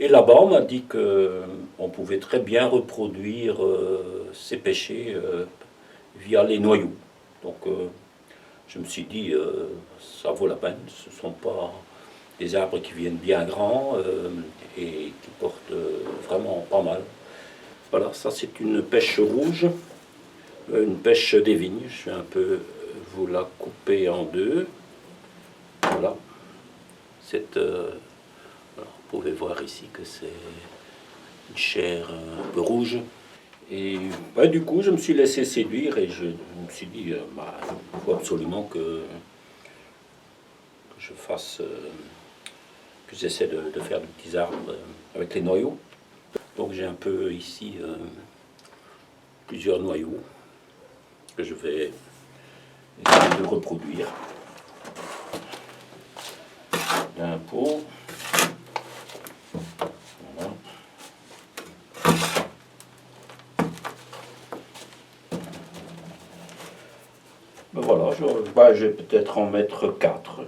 Et là-bas, on m'a dit que on pouvait très bien reproduire ces pêchers via les noyaux. Donc je me suis dit, ça vaut la peine. Ce ne sont pas des arbres qui viennent bien grands et qui portent vraiment pas mal. Voilà, ça c'est une pêche rouge, une pêche des vignes. Je vais un peu vous la couper en deux. Voilà. Voilà, vous pouvez voir ici que c'est une chair un peu rouge. Et bah, du coup, je me suis laissé séduire et je me suis dit, il faut absolument que je fasse, que j'essaie de faire des petits arbres avec les noyaux. Donc j'ai un peu ici plusieurs noyaux que je vais essayer de reproduire. Un pot. Voilà. Ben voilà, je vais peut-être en mettre 4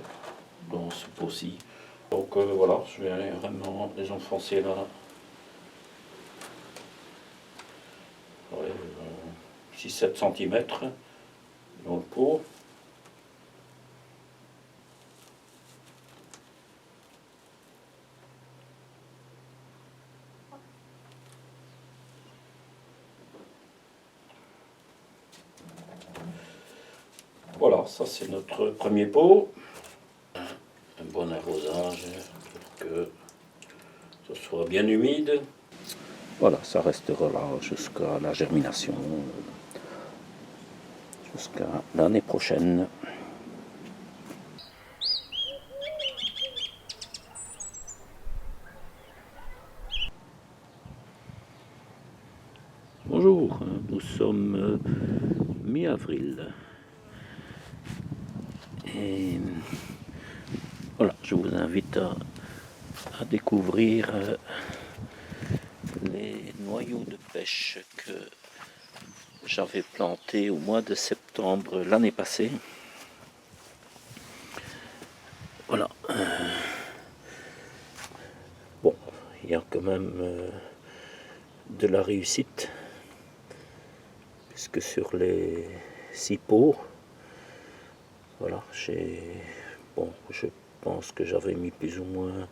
dans ce pot-ci. Donc voilà, je vais vraiment les enfoncer là. Ouais, 6-7 cm dans le pot. Voilà, ça c'est notre premier pot. Un bon arrosage pour que ce soit bien humide. Voilà, ça restera là jusqu'à la germination, jusqu'à l'année prochaine. Bonjour, nous sommes mi-avril. Et voilà, je vous invite à découvrir les noyaux de pêche que j'avais plantés au mois de septembre l'année passée. Voilà. Bon, il y a quand même de la réussite, puisque sur les 6 pots, voilà, je pense que j'avais mis plus ou moins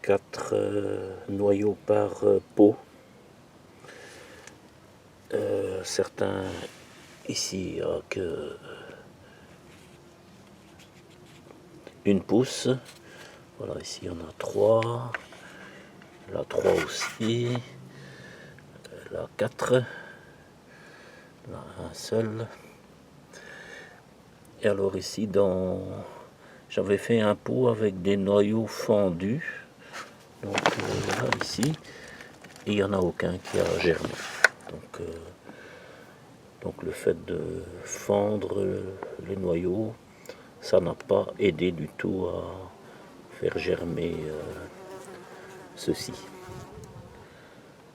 4 noyaux par pot. Certains ici, il n'y a que une pousse. Voilà, ici il y en a 3. Là 3 aussi. Là 4. Là un seul. Et alors ici, j'avais fait un pot avec des noyaux fendus. Donc là, ici, et il n'y en a aucun qui a germé. Donc le fait de fendre les noyaux, ça n'a pas aidé du tout à faire germer ceci.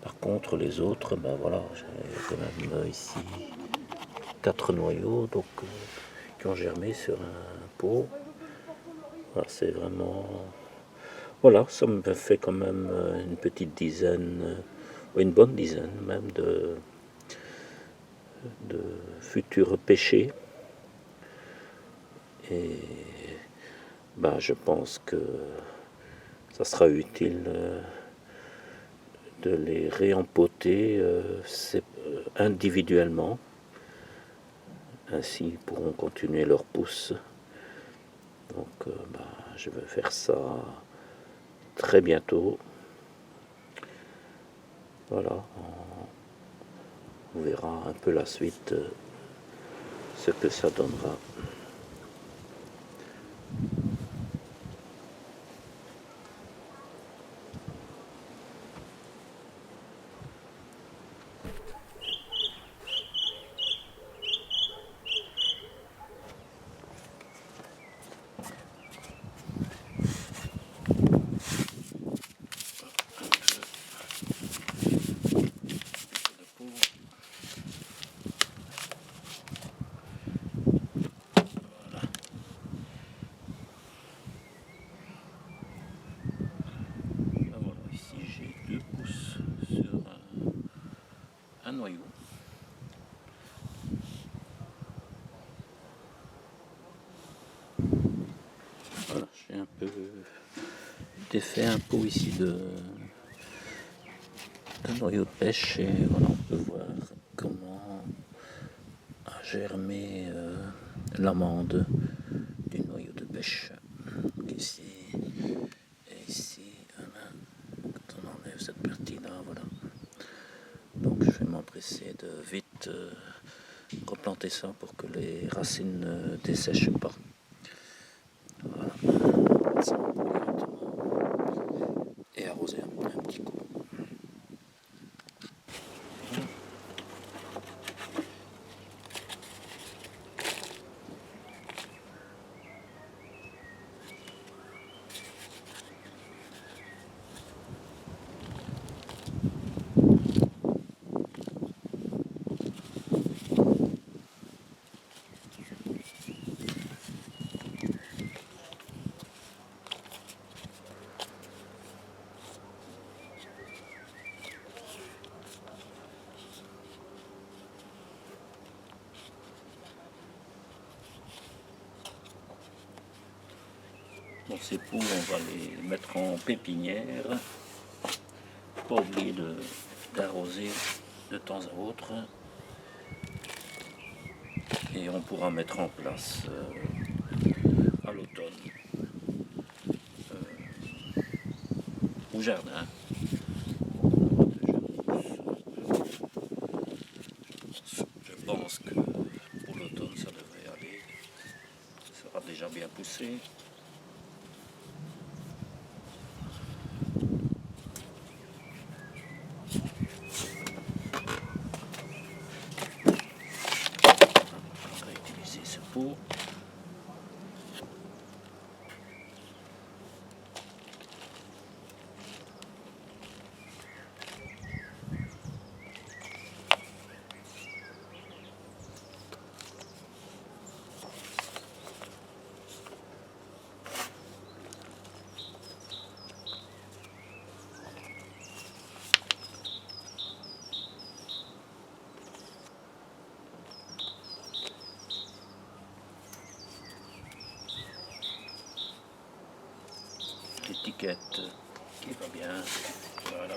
Par contre, les autres, ben voilà, j'ai quand même ici 4 noyaux donc, qui ont germé sur un pot. Voilà, c'est vraiment... Voilà, ça me fait quand même une petite dizaine, une bonne dizaine même de futurs pêchers. Et ben, je pense que ça sera utile de les réempoter individuellement. Ainsi, ils pourront continuer leur pousse. Donc, ben, je vais faire ça très bientôt. Voilà, on verra un peu la suite, ce que ça donnera. un noyau. Voilà, j'ai un peu défait un pot ici de noyau de pêche et voilà, on peut voir comment a germé l'amande du noyau de pêche. Donc ici et ici, quand on enlève cette partie-là, voilà. Donc je vais m'empresser de vite replanter ça pour que les racines ne dessèchent pas. Voilà, ça va directement et arroser un petit coup. Bon, ces pots, on va les mettre en pépinière. Pas oublier d'arroser de temps à autre. Et on pourra mettre en place à l'automne au jardin. Je pense que pour l'automne ça devrait aller. Ça sera déjà bien poussé. On va utiliser ce pot. L'étiquette qui va bien, voilà.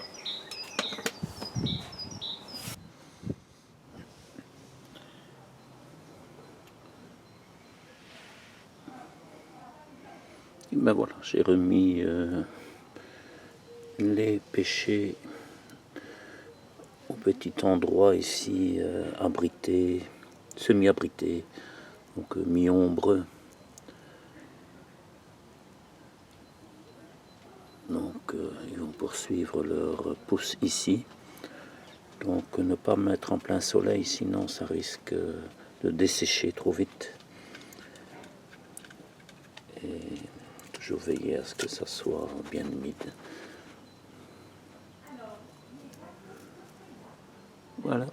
Et ben voilà, j'ai remis les pêchers au petit endroit ici, abrité, semi-abrité, donc mi-ombre. Donc ils vont poursuivre leur pousse ici. Donc ne pas mettre en plein soleil, sinon ça risque de dessécher trop vite. Et toujours veiller à ce que ça soit bien humide. Voilà.